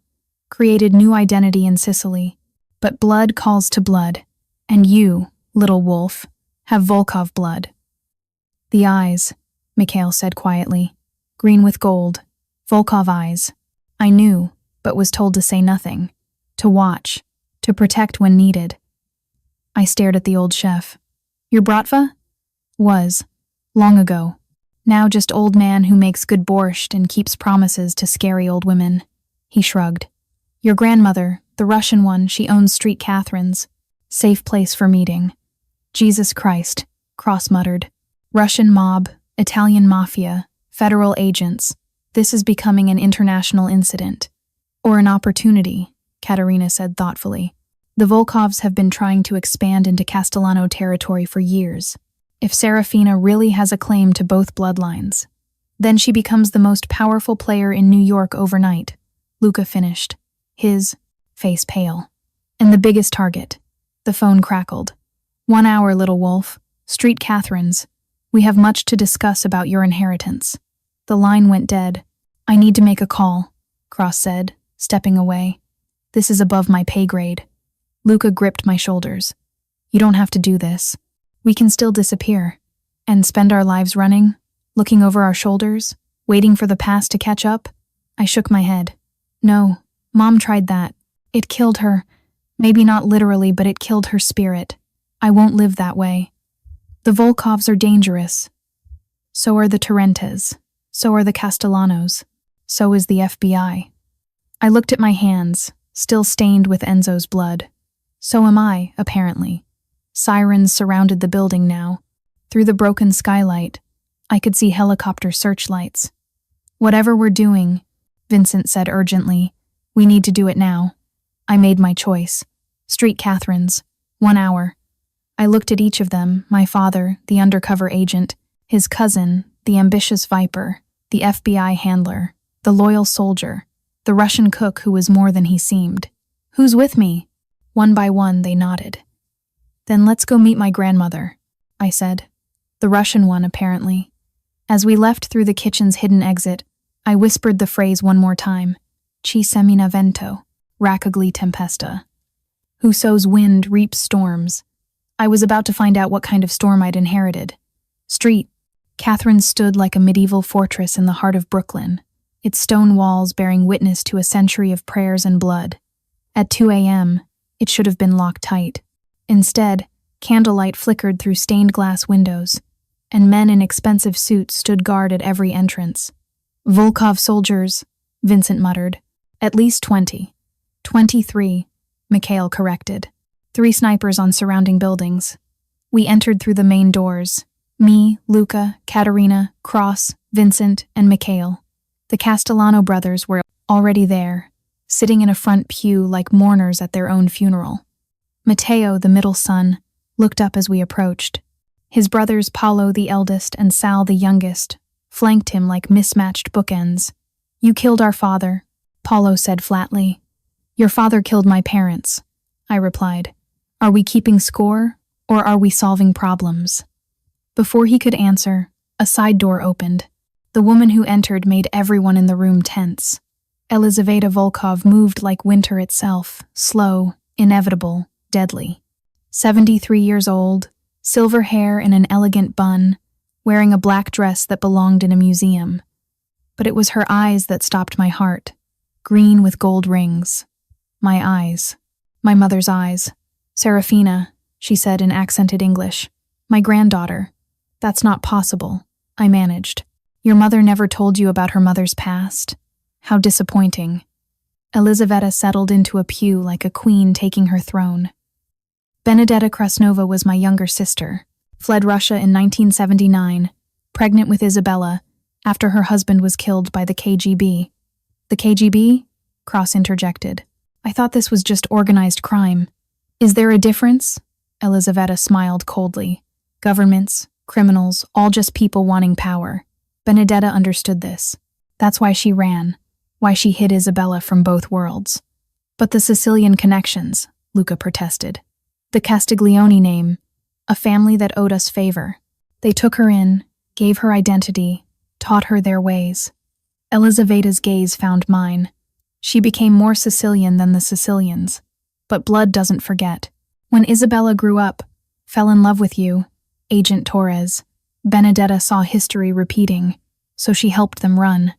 created new identity in Sicily. But blood calls to blood, and you, little wolf, have Volkov blood. The eyes, Mikhail said quietly, green with gold, Volkov eyes. I knew, but was told to say nothing, to watch, to protect when needed. I stared at the old chef. Your Bratva? Was. Long ago. Now just old man who makes good borscht and keeps promises to scary old women. He shrugged. Your grandmother, the Russian one, she owns Street Catherine's. Safe place for meeting. Jesus Christ, Cross muttered. Russian mob, Italian mafia, federal agents. This is becoming an international incident. Or an opportunity, Katerina said thoughtfully. The Volkovs have been trying to expand into Castellano territory for years. If Serafina really has a claim to both bloodlines, then she becomes the most powerful player in New York overnight, Luca finished, his face pale. And the biggest target. The phone crackled. 1 hour, little wolf. Street Catherine's. We have much to discuss about your inheritance. The line went dead. I need to make a call, Cross said, stepping away. This is above my pay grade. Luca gripped my shoulders. You don't have to do this. We can still disappear. And spend our lives running, looking over our shoulders, waiting for the past to catch up. I shook my head. No, Mom tried that. It killed her. Maybe not literally, but it killed her spirit. I won't live that way. The Volkovs are dangerous. So are the Torrentes. So are the Castellanos. So is the FBI. I looked at my hands, still stained with Enzo's blood. So am I, apparently. Sirens surrounded the building now. Through the broken skylight, I could see helicopter searchlights. Whatever we're doing, Vincent said urgently, we need to do it now. I made my choice. Street Catherine's. 1 hour. I looked at each of them, my father, the undercover agent, his cousin, the ambitious viper, the FBI handler, the loyal soldier, the Russian cook who was more than he seemed. Who's with me? One by one, they nodded. Then let's go meet my grandmother, I said. The Russian one, apparently. As we left through the kitchen's hidden exit, I whispered the phrase one more time. Ci semina vento, raccogli tempesta. Who sows wind reaps storms. I was about to find out what kind of storm I'd inherited. Street. Catherine stood like a medieval fortress in the heart of Brooklyn, its stone walls bearing witness to a century of prayers and blood. At 2 a.m., it should have been locked tight. Instead, candlelight flickered through stained glass windows, and men in expensive suits stood guard at every entrance. Volkov soldiers, Vincent muttered. At least 20. 23, Mikhail corrected. 3 snipers on surrounding buildings. We entered through the main doors. Me, Luca, Katerina, Cross, Vincent, and Mikhail. The Castellano brothers were already there, sitting in a front pew like mourners at their own funeral. Matteo, the middle son, looked up as we approached. His brothers Paolo the eldest and Sal the youngest flanked him like mismatched bookends. You killed our father, Paolo said flatly. Your father killed my parents, I replied. Are we keeping score, or are we solving problems? Before he could answer, a side door opened. The woman who entered made everyone in the room tense. Elizaveta Volkov moved like winter itself, slow, inevitable, deadly. 73 years old, silver hair in an elegant bun, wearing a black dress that belonged in a museum. But it was her eyes that stopped my heart, green with gold rings. My eyes. My mother's eyes. "Serafina," she said in accented English. "My granddaughter." "That's not possible," I managed. "Your mother never told you about her mother's past? How disappointing." Elizaveta settled into a pew like a queen taking her throne. Benedetta Krasnova was my younger sister, fled Russia in 1979, pregnant with Isabella, after her husband was killed by the KGB. "The KGB?" Cross interjected. "I thought this was just organized crime." "Is there a difference?" Elizaveta smiled coldly. "Governments, criminals, all just people wanting power." Benedetta understood this. That's why she ran, why she hid Isabella from both worlds. "But the Sicilian connections," Luca protested. "The Castiglione name, a family that owed us favor. They took her in, gave her identity, taught her their ways." Elizaveta's gaze found mine. She became more Sicilian than the Sicilians. But blood doesn't forget. "When Isabella grew up, fell in love with you, Agent Torres, Benedetta saw history repeating, so she helped them run."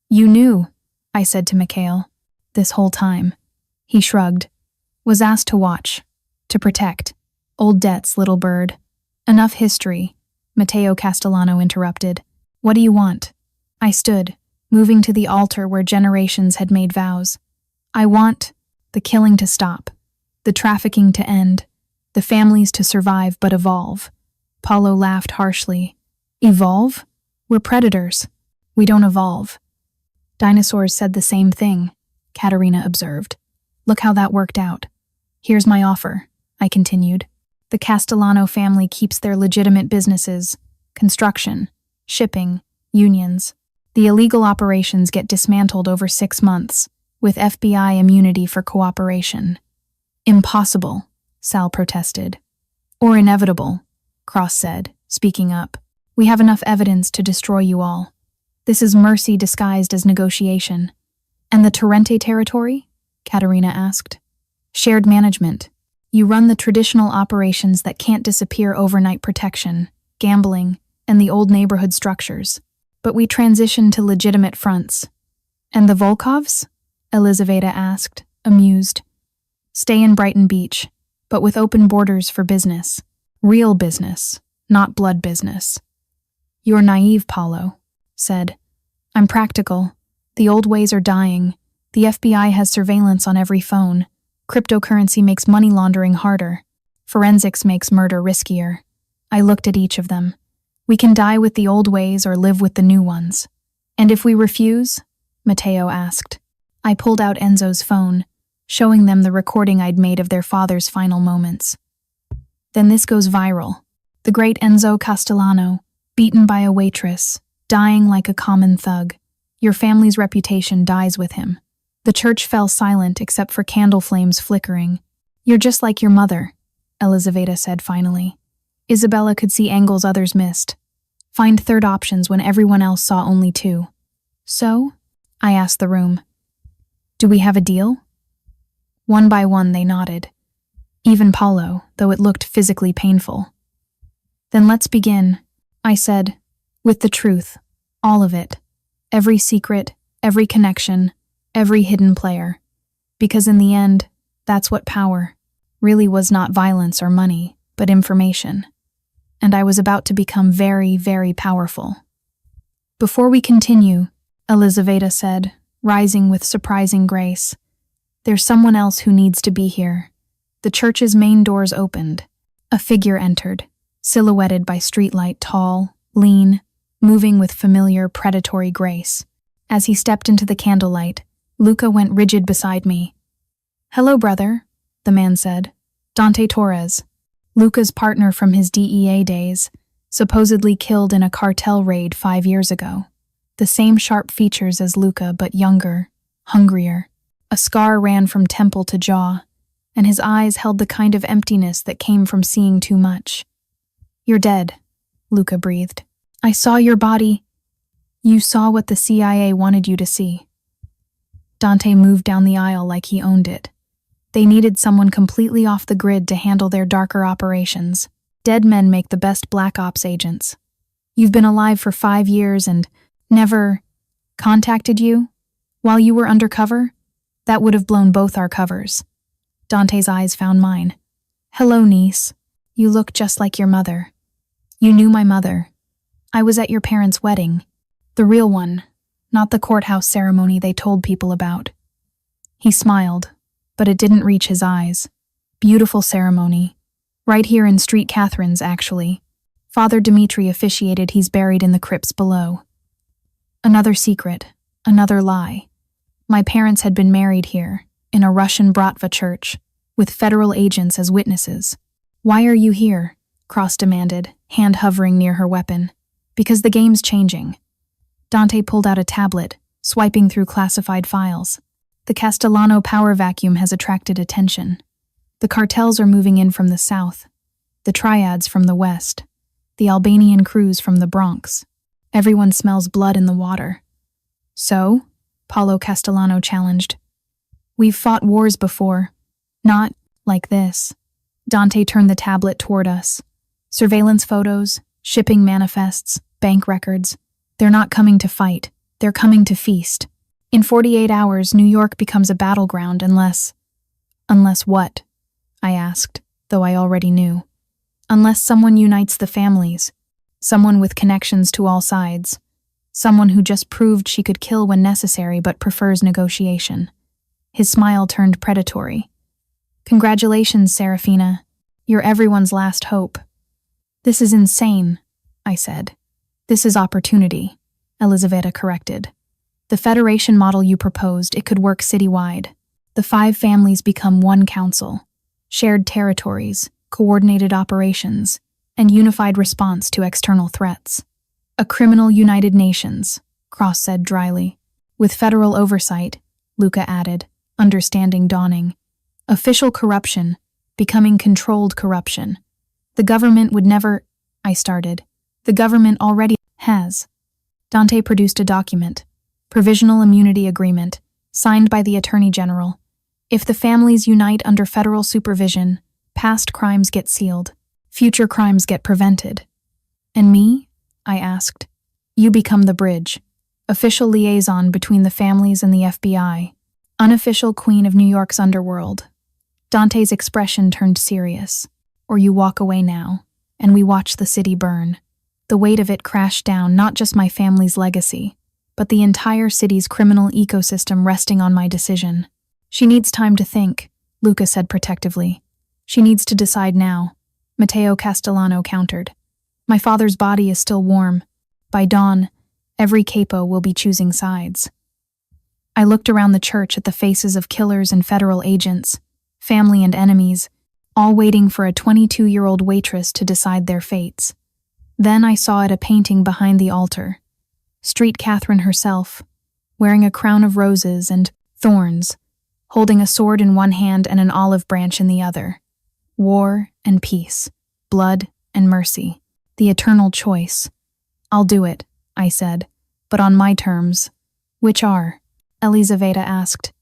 "You knew," I said to Mikhail. "This whole time." He shrugged. "Was asked to watch, to protect. Old debts, little bird." "Enough history," Matteo Castellano interrupted. "What do you want?" I stood, moving to the altar where generations had made vows. "I want the killing to stop, the trafficking to end, the families to survive but evolve." Paulo laughed harshly. "Evolve? We're predators. We don't evolve." "Dinosaurs said the same thing," Katerina observed. "Look how that worked out." "Here's my offer," I continued. "The Castellano family keeps their legitimate businesses, construction, shipping, unions. The illegal operations get dismantled over 6 months, with FBI immunity for cooperation." "Impossible," Sal protested. "Or inevitable," Cross said, speaking up. "We have enough evidence to destroy you all. This is mercy disguised as negotiation." "And the Torrente territory?" Katerina asked. "Shared management. You run the traditional operations that can't disappear: overnight protection, gambling, and the old neighborhood structures. But we transition to legitimate fronts." "And the Volkovs?" Elizaveta asked, amused. "Stay in Brighton Beach, but with open borders for business. Real business, not blood business." "You're naive, Paulo," said. "I'm practical. The old ways are dying. The FBI has surveillance on every phone. Cryptocurrency makes money laundering harder. Forensics makes murder riskier." I looked at each of them. "We can die with the old ways or live with the new ones." "And if we refuse?" Matteo asked. I pulled out Enzo's phone, showing them the recording I'd made of their father's final moments. "Then this goes viral. The great Enzo Castellano, beaten by a waitress, dying like a common thug. Your family's reputation dies with him." The church fell silent except for candle flames flickering. "You're just like your mother," Elizaveta said finally. Isabella could see angles others missed. Find third options when everyone else saw only 2. "So?" I asked the room. "Do we have a deal?" One by one they nodded. Even Paulo, though it looked physically painful. "Then let's begin," I said, "with the truth. All of it. Every secret, every connection, every hidden player. Because in the end, that's what power really was: not violence or money, but information. And I was about to become very, very powerful." "Before we continue," Elizaveta said, rising with surprising grace, "there's someone else who needs to be here." The church's main doors opened. A figure entered, silhouetted by streetlight, tall, lean, moving with familiar, predatory grace. As he stepped into the candlelight, Luca went rigid beside me. "Hello, brother," the man said. "Dante Torres, Luca's partner from his DEA days, supposedly killed in a cartel raid 5 years ago. The same sharp features as Luca, but younger, hungrier. A scar ran from temple to jaw, and his eyes held the kind of emptiness that came from seeing too much. "You're dead," Luca breathed. "I saw your body." "You saw what the CIA wanted you to see." Dante moved down the aisle like he owned it. They needed someone completely off the grid to handle their darker operations. Dead men make the best Black Ops agents. You've been alive for 5 years and never contacted you while you were undercover? That would have blown both our covers. Dante's eyes found mine. Hello, niece. You look just like your mother. You knew my mother. I was at your parents' wedding. The real one, not the courthouse ceremony they told people about. He smiled, but it didn't reach his eyes. Beautiful ceremony. Right here in Street Catherine's, actually. Father Dimitri officiated. He's buried in the crypts below. Another secret, another lie. My parents had been married here, in a Russian Bratva church, with federal agents as witnesses. Why are you here? Cross demanded, hand hovering near her weapon. Because the game's changing. Dante pulled out a tablet, swiping through classified files. The Castellano power vacuum has attracted attention. The cartels are moving in from the south, the triads from the west, the Albanian crews from the Bronx. Everyone smells blood in the water. So? Paulo Castellano challenged. We've fought wars before. Not like this. Dante turned the tablet toward us. Surveillance photos, shipping manifests, bank records. They're not coming to fight. They're coming to feast. In 48 hours, New York becomes a battleground unless... Unless what? I asked, though I already knew. Unless someone unites the families. Someone with connections to all sides. Someone who just proved she could kill when necessary but prefers negotiation. His smile turned predatory. Congratulations, Serafina. You're everyone's last hope. This is insane, I said. This is opportunity, Elizaveta corrected. The federation model you proposed, it could work citywide. The 5 families become one council. Shared territories, coordinated operations, and unified response to external threats. A criminal United Nations, Cross said dryly. With federal oversight, Luca added, understanding dawning. Official corruption, becoming controlled corruption. The government would never, I started. The government already has. Dante produced a document, Provisional Immunity Agreement, signed by the Attorney General. If the families unite under federal supervision, past crimes get sealed, future crimes get prevented. And me? I asked. You become the bridge, official liaison between the families and the FBI, unofficial queen of New York's underworld. Dante's expression turned serious. Or you walk away now, and we watch the city burn. The weight of it crashed down not just my family's legacy, but the entire city's criminal ecosystem resting on my decision. She needs time to think, Luca said protectively. She needs to decide now, Matteo Castellano countered. My father's body is still warm. By dawn, every capo will be choosing sides. I looked around the church at the faces of killers and federal agents, family and enemies, all waiting for a 22-year-old waitress to decide their fates. Then I saw at a painting behind the altar. Street Catherine herself, wearing a crown of roses and thorns, holding a sword in one hand and an olive branch in the other. War and peace, blood and mercy, the eternal choice. I'll do it, I said, but on my terms. Which are? Elizaveta asked.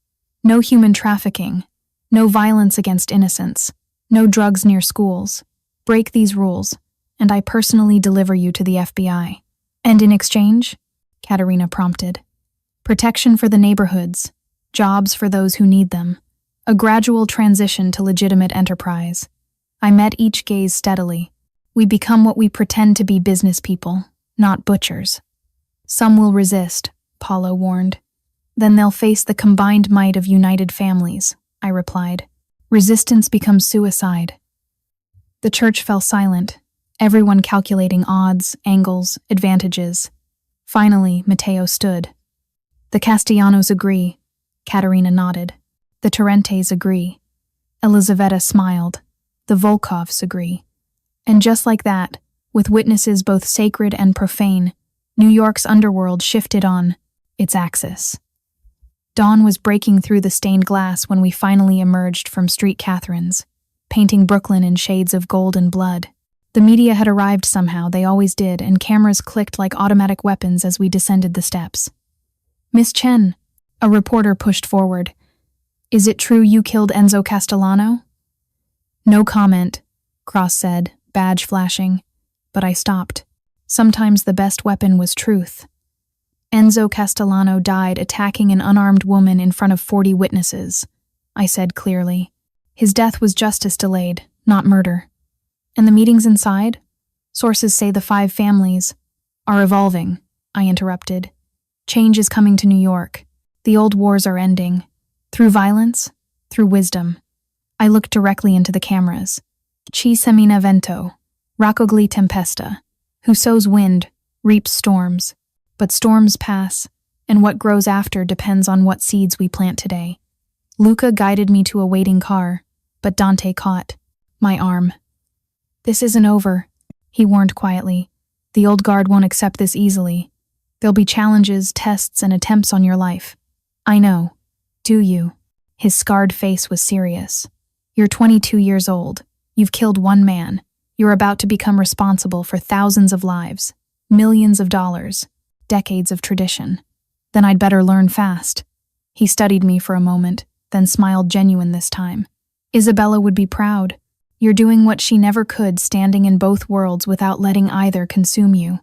No human trafficking, no violence against innocents, no drugs near schools. Break these rules, and I personally deliver you to the FBI. And in exchange? Katerina prompted. Protection for the neighborhoods, jobs for those who need them, a gradual transition to legitimate enterprise. I met each gaze steadily. We become what we pretend to be business people, not butchers. Some will resist, Paulo warned. Then they'll face the combined might of united families, I replied. Resistance becomes suicide. The church fell silent, everyone calculating odds, angles, advantages. Finally, Matteo stood. The Castellanos agree. Katerina nodded. The Torrentes agree. Elizaveta smiled. The Volkovs agree. And just like that, with witnesses both sacred and profane, New York's underworld shifted on its axis. Dawn was breaking through the stained glass when we finally emerged from Street Catherine's, painting Brooklyn in shades of gold and blood. The media had arrived somehow, they always did, and cameras clicked like automatic weapons as we descended the steps. Miss Chen, a reporter pushed forward. Is it true you killed Enzo Castellano? No comment, Cross said, badge flashing, but I stopped. Sometimes the best weapon was truth. Enzo Castellano died attacking an unarmed woman in front of 40 witnesses, I said clearly. His death was justice delayed, not murder. And the meetings inside? Sources say the 5 families are evolving, I interrupted. Change is coming to New York. The old wars are ending. Through violence, through wisdom. I looked directly into the cameras. Chi semina vento, raccoglie tempesta. Who sows wind, reaps storms. But storms pass, and what grows after depends on what seeds we plant today. Luca guided me to a waiting car, but Dante caught my arm. This isn't over, he warned quietly. The old guard won't accept this easily. There'll be challenges, tests, and attempts on your life. I know. Do you? His scarred face was serious. You're 22 years old. You've killed one man. You're about to become responsible for thousands of lives, millions of dollars, decades of tradition. Then I'd better learn fast. He studied me for a moment, then smiled genuine this time. Isabella would be proud. You're doing what she never could, standing in both worlds without letting either consume you.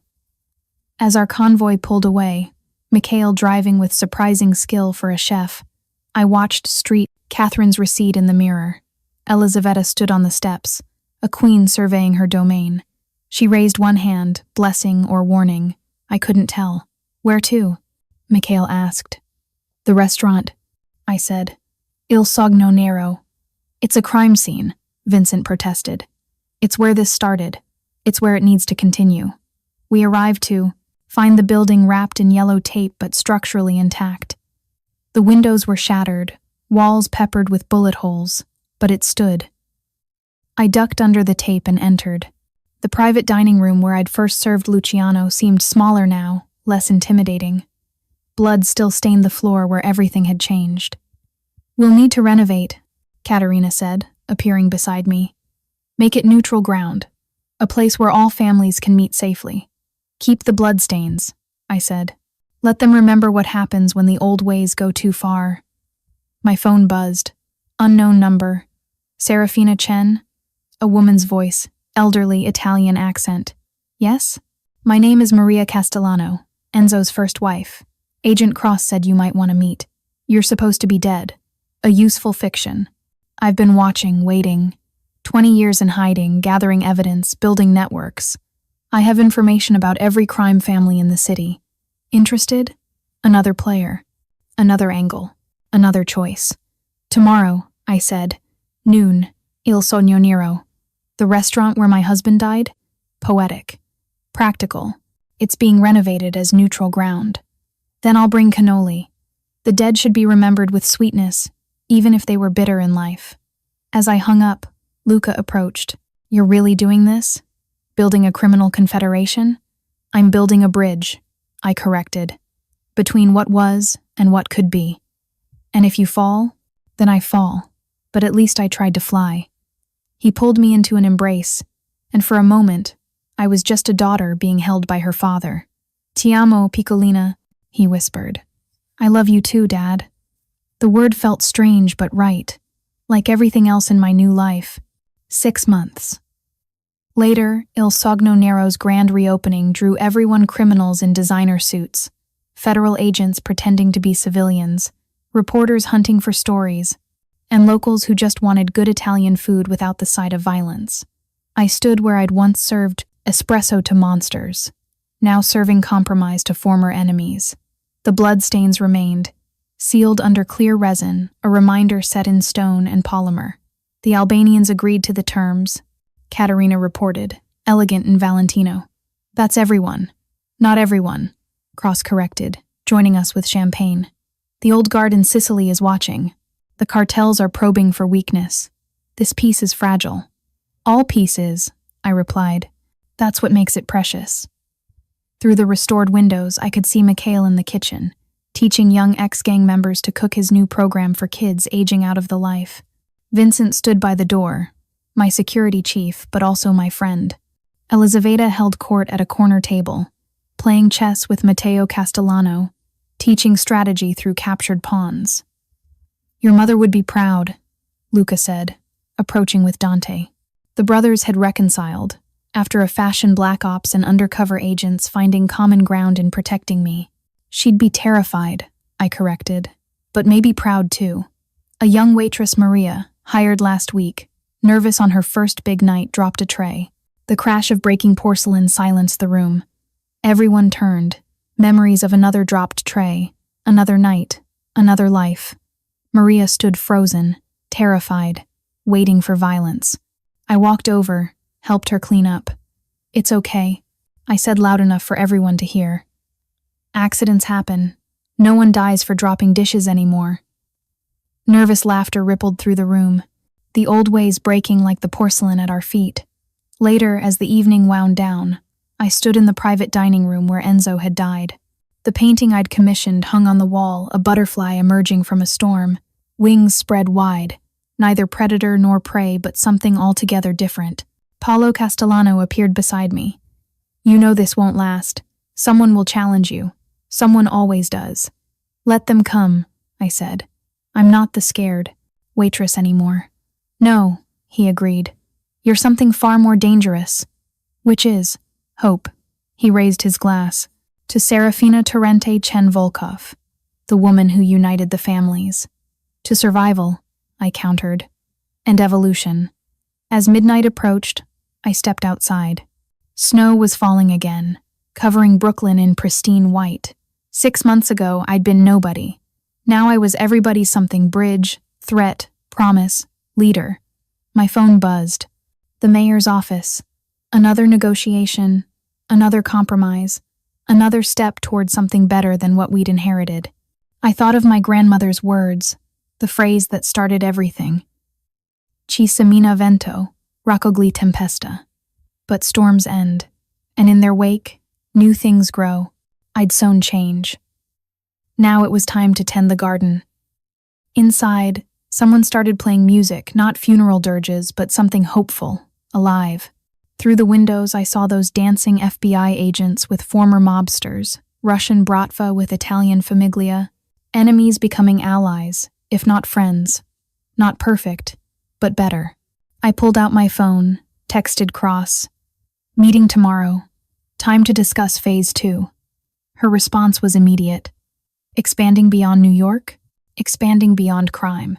As our convoy pulled away, Mikhail driving with surprising skill for a chef, I watched Street Catherine's receipt in the mirror. Elizaveta stood on the steps, a queen surveying her domain. She raised one hand, blessing or warning. I couldn't tell. Where to? Mikhail asked. The restaurant, I said. Il Sogno Nero. It's a crime scene, Vincent protested. It's where this started. It's where it needs to continue. We arrived to find the building wrapped in yellow tape but structurally intact. The windows were shattered, walls peppered with bullet holes, but it stood. I ducked under the tape and entered. The private dining room where I'd first served Luciano seemed smaller now, less intimidating. Blood still stained the floor where everything had changed. We'll need to renovate, Katerina said, appearing beside me. Make it neutral ground, a place where all families can meet safely. Keep the bloodstains, I said. Let them remember what happens when the old ways go too far. My phone buzzed. Unknown number. Serafina Chen? A woman's voice, elderly Italian accent. Yes? My name is Maria Castellano, Enzo's first wife. Agent Cross said you might want to meet. You're supposed to be dead. A useful fiction. I've been watching, waiting. 20 years in hiding, gathering evidence, building networks. I have information about every crime family in the city. Interested? Another player. Another angle. Another choice. Tomorrow, I said. Noon. Il Sogno Nero. The restaurant where my husband died? Poetic. Practical. It's being renovated as neutral ground. Then I'll bring cannoli. The dead should be remembered with sweetness, even if they were bitter in life. As I hung up, Luca approached. You're really doing this? Building a criminal confederation? I'm building a bridge, I corrected, between what was and what could be. And if you fall, then I fall, but at least I tried to fly. He pulled me into an embrace, and for a moment, I was just a daughter being held by her father. Ti amo, piccolina, he whispered. I love you too, Dad. The word felt strange but right, like everything else in my new life. 6 months. Later, Il Sogno Nero's grand reopening drew everyone criminals in designer suits, federal agents pretending to be civilians, reporters hunting for stories, and locals who just wanted good Italian food without the side of violence. I stood where I'd once served espresso to monsters, now serving compromise to former enemies. The bloodstains remained, sealed under clear resin, a reminder set in stone and polymer. The Albanians agreed to the terms, Katerina reported, elegant in Valentino. That's everyone. Not everyone, Cross corrected, joining us with champagne. The old guard in Sicily is watching. The cartels are probing for weakness. This peace is fragile. All peace is, I replied. That's what makes it precious. Through the restored windows, I could see Mikhail in the kitchen, teaching young ex-gang members to cook his new program for kids aging out of the life. Vincent stood by the door, my security chief, but also my friend. Elizaveta held court at a corner table, playing chess with Matteo Castellano, teaching strategy through captured pawns. Your mother would be proud, Luca said, approaching with Dante. The brothers had reconciled, after a fashion black ops and undercover agents finding common ground in protecting me. She'd be terrified, I corrected, but maybe proud too. A young waitress, Maria, hired last week, nervous on her first big night, dropped a tray. The crash of breaking porcelain silenced the room. Everyone turned, memories of another dropped tray, another night, another life. Maria stood frozen, terrified, waiting for violence. I walked over, helped her clean up. "It's okay," I said loud enough for everyone to hear. "Accidents happen. No one dies for dropping dishes anymore." Nervous laughter rippled through the room, the old ways breaking like the porcelain at our feet. Later, as the evening wound down, I stood in the private dining room where Enzo had died. The painting I'd commissioned hung on the wall, a butterfly emerging from a storm, wings spread wide, neither predator nor prey but something altogether different. Paolo Castellano appeared beside me. "You know this won't last. Someone will challenge you. Someone always does." "Let them come," I said. "I'm not the scared waitress anymore." "No," he agreed. "You're something far more dangerous." "Which is?" "Hope." He raised his glass. "To Serafina Torrente Chen Volkov, the woman who united the families." "To survival," I countered. "And evolution." As midnight approached, I stepped outside. Snow was falling again, covering Brooklyn in pristine white. 6 months ago, I'd been nobody. Now I was everybody's something: bridge, threat, promise, leader. My phone buzzed. The mayor's office. Another negotiation, another compromise, another step toward something better than what we'd inherited. I thought of my grandmother's words, the phrase that started everything. "Ci semina vento, raccogli tempesta." But storms end, and in their wake, new things grow. I'd sown change. Now it was time to tend the garden. Inside, someone started playing music, not funeral dirges, but something hopeful, alive. Through the windows, I saw those dancing FBI agents with former mobsters, Russian bratva with Italian famiglia, enemies becoming allies, if not friends. Not perfect, but better. I pulled out my phone, texted Cross. "Meeting tomorrow. Time to discuss Phase 2. Her response was immediate. "Expanding beyond New York? Expanding beyond crime."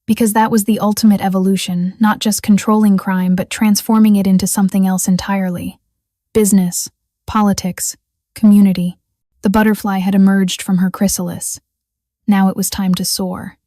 Because that was the ultimate evolution, not just controlling crime, but transforming it into something else entirely. Business, politics, community. The butterfly had emerged from her chrysalis. Now it was time to soar.